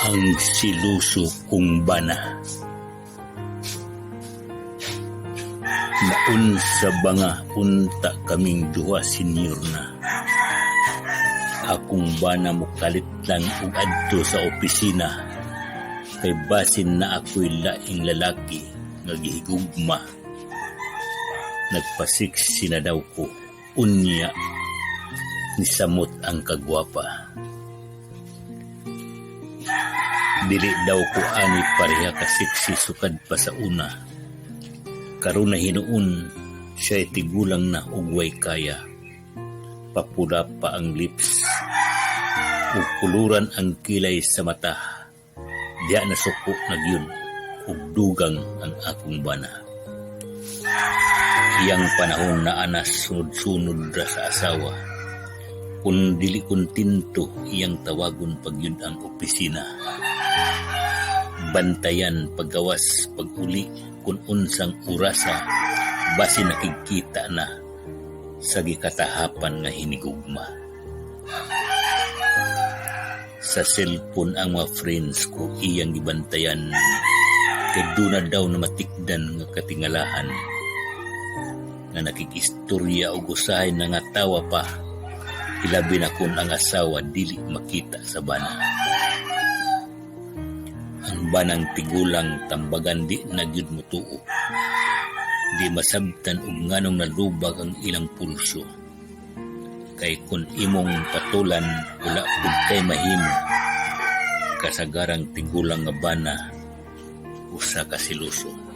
Ang siluso kong bana. Naun sa banga unta kaming duha senyor na. Akong bana mo kalit lang ug adto sa opisina. Kay basin na ako'y laing lalaki nga gihigugma. Nagpasiksi na daw ko, unya nisamot ang kagwapa. Dili daw ko ani pareha kasiksi sukad pa sa una. Karon na hinuon, siya'y tigulang na ugway kaya. Papula pa ang lips, ug kuluran ang kilay sa mata. Diya na suko na gyud, ug dugang ang akong bana. Iyang panahon na anas sunod-sunod ra sa asawa. Kung dili kontinto, iyang tawagon pag yun ang opisina. Bantayan paggawas pag-uli kung unsang urasa basi nakikita na sa gikatahapan nga hinigugma. Sa cellphone ang mga friends ko iyang gibantayan kay duna daw na matikdan nga katingalahan nga nakikistorya o usahay na nga tawa pa ilabi na kung ang asawa dili makita sa bana. Ang banang tigulang tambagan di nagyud mo tuo. Di masabtan og nganong nalubag ang ilang pulso. Kay kun imong patulan wala pud kay mahimo. Kasagarang tigulang nga bana usa ka siluso.